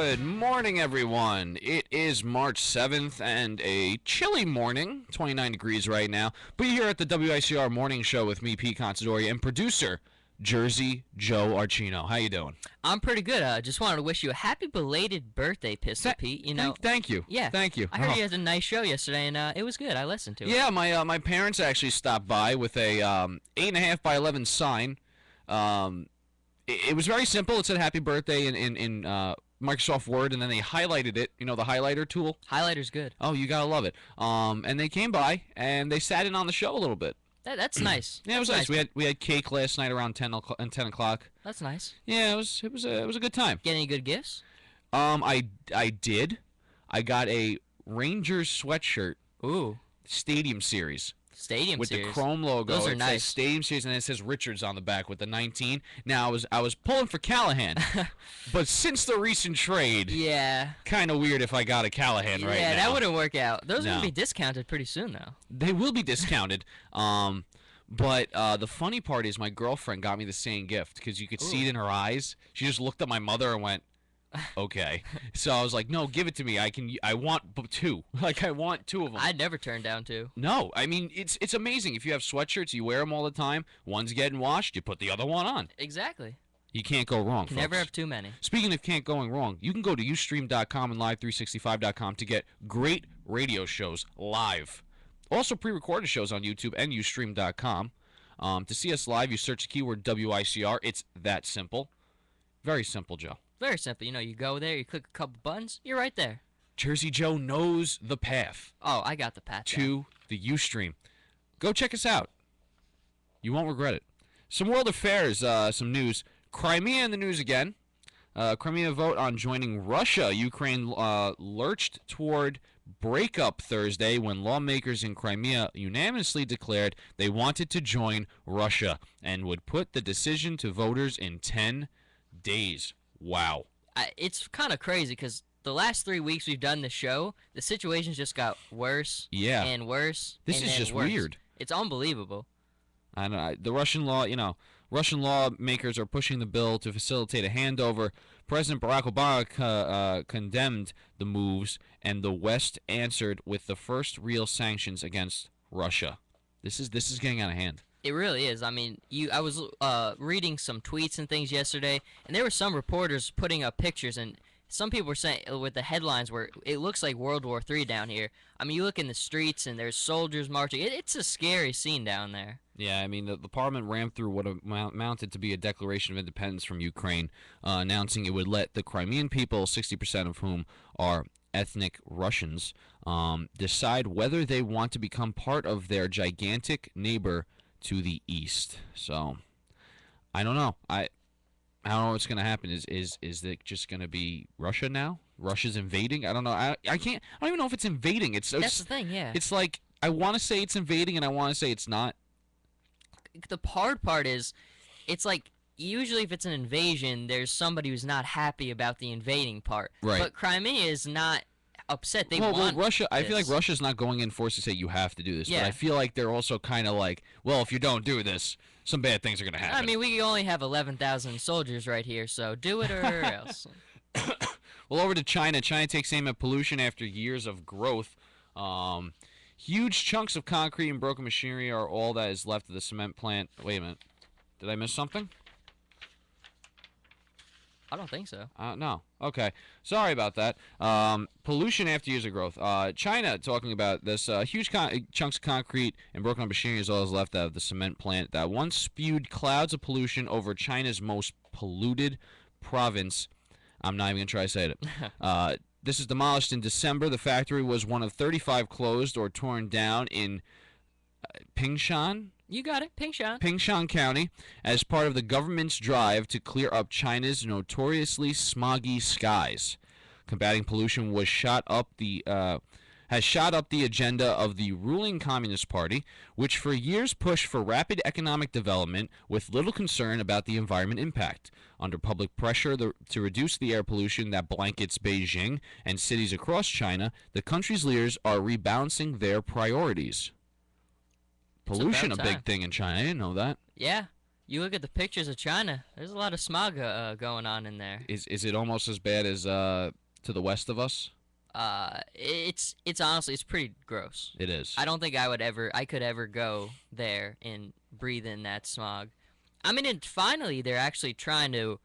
Good morning, everyone. It is March 7th and a chilly morning, 29 degrees right now. But here at the WICR Morning Show with me, Pete Considori, and producer Jersey Joe Archino. How you doing? I'm pretty good. Just wanted to wish you a happy belated birthday, Pistol Pete. You know, thank you. Yeah, thank you. I heard you had a nice show yesterday, and it was good. I listened to it. Yeah, my parents actually stopped by with a 8.5 by 11 sign. It was very simple. It said "Happy Birthday" in Microsoft Word, and then they highlighted it. You know, the highlighter tool. Highlighter's good. Oh, you gotta love it. And they came by and they sat in on the show a little bit. That's nice. Yeah, it was nice. We had cake last night around 10 o'clock. That's nice. Yeah, it was a good time. Get any good gifts? I did. I got a Rangers sweatshirt. Ooh. Stadium Series. Stadium with Series. The chrome logo. Those are it nice. Says Stadium Series, and it says Richards on the back with the 19. Now I was pulling for Callahan, but since the recent trade, yeah, kind of weird if I got a Callahan right now. Yeah, that wouldn't work out. Those are gonna be discounted pretty soon, though. They will be discounted. But the funny part is my girlfriend got me the same gift because you could see it in her eyes. She just looked at my mother and went, okay. So I was like, no, give it to me. I want two. Like, I want two of them. I'd never turn down two. No, I mean, it's amazing. If you have sweatshirts, you wear them all the time. One's getting washed, you put the other one on. Exactly. You can't go wrong, Can folks. never have too many. Speaking of can't going wrong, you can go to ustream.com and live365.com to get great radio shows live. Also pre-recorded shows on YouTube and ustream.com. To see us live, you search the keyword WICR. It's that simple. Very simple, Joe. Very simple. You know, you go there, you click a couple buttons, you're right there. Jersey Joe knows the path. Oh, I got the path to the Ustream. Go check us out. You won't regret it. Some world affairs, some news. Crimea in the news again. Crimea vote on joining Russia. Ukraine lurched toward breakup Thursday when lawmakers in Crimea unanimously declared they wanted to join Russia and would put the decision to voters in 10 days. Wow. It's kind of crazy because the last 3 weeks we've done the show, the situation's just got worse and worse. This is just weird. It's unbelievable. I don't know. The Russian Russian lawmakers are pushing the bill to facilitate a handover. President Barack Obama condemned the moves, and the West answered with the first real sanctions against Russia. This is getting out of hand. It really is. I mean, I was reading some tweets and things yesterday, and there were some reporters putting up pictures, and some people were saying with the headlines where it looks like World War III down here. I mean, you look in the streets and there's soldiers marching. It's a scary scene down there. Yeah, I mean, the parliament ran through what amounted to be a declaration of independence from Ukraine, announcing it would let the Crimean people, 60% of whom are ethnic Russians, decide whether they want to become part of their gigantic neighbor to the east. So, I don't know. I don't know what's going to happen. Is it just going to be Russia now? Russia's invading? I don't know. I don't even know if it's invading. That's the thing, yeah. It's like, I want to say it's invading, and I want to say it's not. The hard part is, it's like, usually if it's an invasion, there's somebody who's not happy about the invading part. Right. But Crimea is not upset. They want Russia. I this. feel like Russia's not going in force to say you have to do this. Yeah. But I feel like they're also kind of like, well, if you don't do this, some bad things are going to happen. I mean, we only have 11,000 soldiers right here, so do it or else. Well, over to China. China takes aim at pollution after years of growth. Huge chunks of concrete and broken machinery are all that is left of the cement plant. Wait a minute. Did I miss something? I don't think so. No. Okay. Sorry about that. Pollution after years of growth. China talking about this huge chunks of concrete and broken up machinery is all that's left out of the cement plant that once spewed clouds of pollution over China's most polluted province. I'm not even going to try to say it. This is demolished in December. The factory was one of 35 closed or torn down in Pingshan. You got it, Pingshan. Pingshan County, as part of the government's drive to clear up China's notoriously smoggy skies. Combating pollution has shot up the agenda of the ruling Communist Party, which for years pushed for rapid economic development with little concern about the environment impact. Under public pressure to reduce the air pollution that blankets Beijing and cities across China, the country's leaders are rebalancing their priorities. Pollution, a big thing in China. I didn't know that. Yeah. You look at the pictures of China. There's a lot of smog going on in there. Is it almost as bad as to the west of us? It's honestly it's pretty gross. It is. I don't think I could ever go there and breathe in that smog. I mean, finally they're actually trying to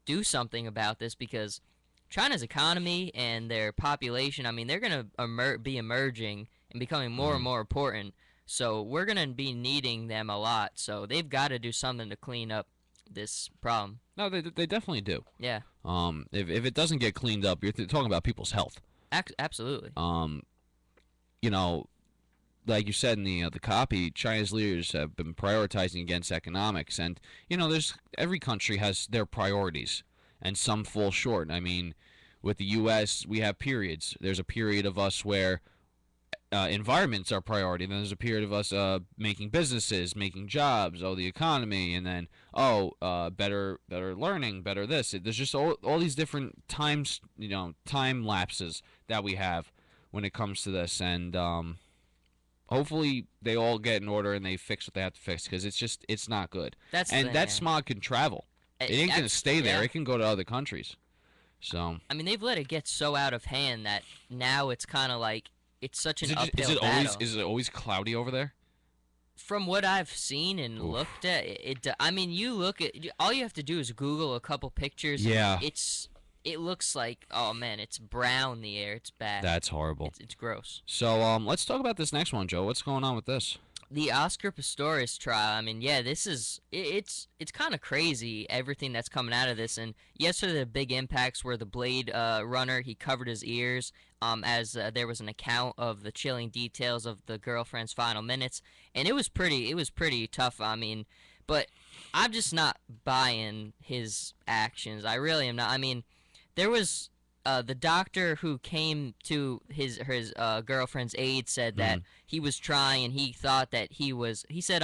do something about this because China's economy and their population, I mean, they're going to be emerging and becoming more and more important. So we're going to be needing them a lot. So they've got to do something to clean up this problem. No, they definitely do. Yeah. If it doesn't get cleaned up, you're talking about people's health. Absolutely. You know, like you said in the copy, China's leaders have been prioritizing against economics, and there's every country has their priorities, and some fall short. I mean, with the U.S., we have periods. There's a period of us where environment's our priority, and then there's a period of us making businesses, making jobs, the economy, and then better learning, better this. There's just all these different times, time lapses that we have when it comes to this, and hopefully they all get in order and they fix what they have to fix, because it's not good. That's and the, that yeah. smog can travel. It ain't gonna stay there. Yeah. It can go to other countries. So I mean, they've let it get so out of hand that now it's kind of like it's such an uphill is it battle. Is it always cloudy over there? From what I've seen and Oof. looked at, I mean, you look at all you have to do is Google a couple pictures. Yeah. It looks like, oh man, it's brown. The air, it's bad. That's horrible. It's gross. So let's talk about this next one, Joe. What's going on with this? The Oscar Pistorius trial. I mean, yeah, this is it's kind of crazy everything that's coming out of this. And yesterday the big impacts were the Blade Runner. He covered his ears as there was an account of the chilling details of the girlfriend's final minutes, and it was pretty tough. I mean, but I'm just not buying his actions. I really am not. I mean, there was the doctor who came to his girlfriend's aid said that he was trying, and he thought that he said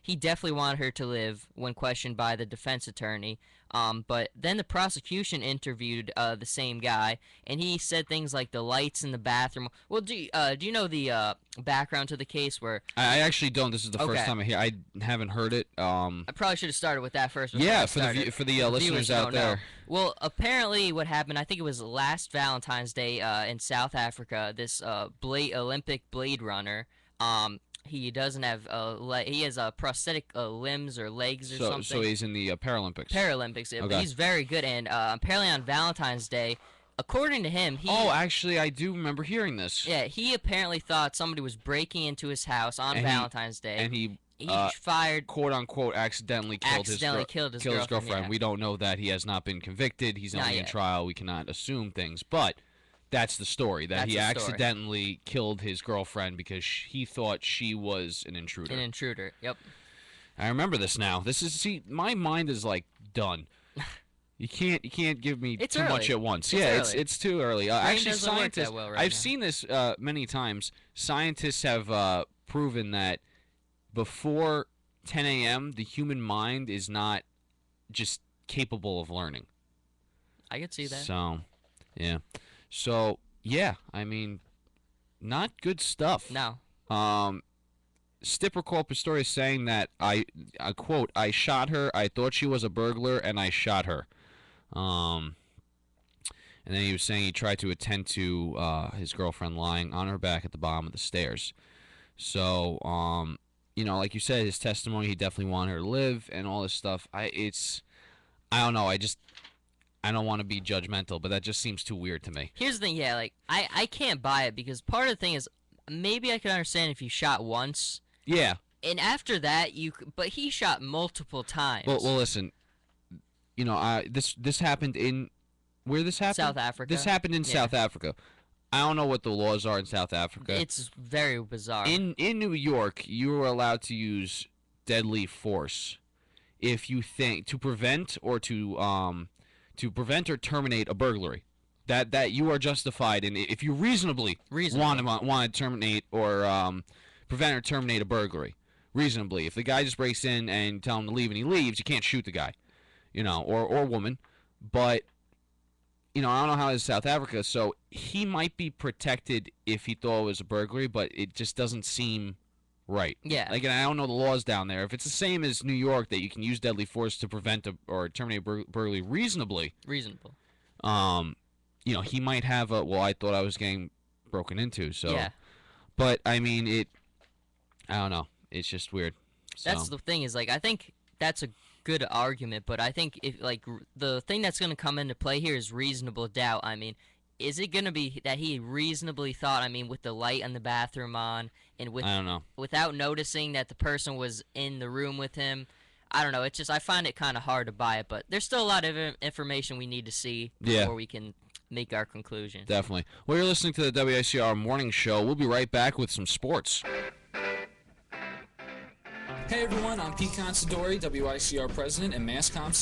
he definitely wanted her to live when questioned by the defense attorney. But then the prosecution interviewed the same guy, and he said things like the lights in the bathroom. Well, do you know the background to the case? Where I actually don't. This is the first Okay. time I hear. I haven't heard it. I probably should have started with that first. before Yeah, I for started. for the listeners viewers out don't know. there. Well, apparently what happened, I think it was last Valentine's Day in South Africa, this Olympic Blade Runner, he doesn't have he has prosthetic limbs or legs or something. So he's in the Paralympics. Paralympics. Okay. He's very good, and apparently on Valentine's Day, according to him, Actually, I do remember hearing this. yeah, he apparently thought somebody was breaking into his house on And Valentine's Day. And he he fired quote unquote accidentally killed his girlfriend. yeah. We don't know that. He has not been convicted. He's Not only in yet. trial. We cannot assume things, but that's the story, that That's he the story. accidentally killed his girlfriend because he thought she was an intruder. An intruder. Yep. I remember this now. My mind is like done. You can't give me It's too much early. at once. It's Yeah, early. it's too early. Brain Actually, doesn't work that scientists. well right I've now. seen this many times. Scientists have proven that before 10 a.m., the human mind is not just capable of learning. I could see that. So, yeah. So, yeah, I mean, not good stuff. No. Stipper called Pistorius saying that I quote, I shot her, I thought she was a burglar, and I shot her. And then he was saying he tried to attend to his girlfriend lying on her back at the bottom of the stairs. So, like you said, his testimony, he definitely wanted her to live and all this stuff. I don't know, I don't want to be judgmental, but that just seems too weird to me. Here's the thing, yeah, like I can't buy it because part of the thing is maybe I could understand if you shot once. Yeah. And after that, but he shot multiple times. Well, listen. This happened in where this happened? South Africa. This happened in Yeah. South Africa. I don't know what the laws are in South Africa. It's very bizarre. In New York, you are allowed to use deadly force if you think to prevent or terminate a burglary. That you are justified in if you reasonably want to terminate or prevent or terminate a burglary. Reasonably, if the guy just breaks in and tell him to leave and he leaves, you can't shoot the guy, or woman. But I don't know how it is in South Africa, so he might be protected if he thought it was a burglary, but it just doesn't seem Right. Yeah. Like, and I don't know the laws down there. If it's the same as New York that you can use deadly force to prevent or terminate burglary reasonably, Reasonable. um, he might have a. Well, I thought I was getting broken into. So, Yeah. but I mean, I don't know. It's just weird. So. That's the thing is like I think that's a good argument, but I think if like the thing that's going to come into play here is reasonable doubt. I mean, is it going to be that he reasonably thought? I mean, with the light in the bathroom on and I don't know. without noticing that the person was in the room with him. I don't know. It's just I find it kind of hard to buy it, but there's still a lot of information we need to see before we can make our conclusion. Definitely. Well, you're listening to the WICR Morning Show. We'll be right back with some sports. Hey everyone, I'm Pete Considori, WICR President and MassCom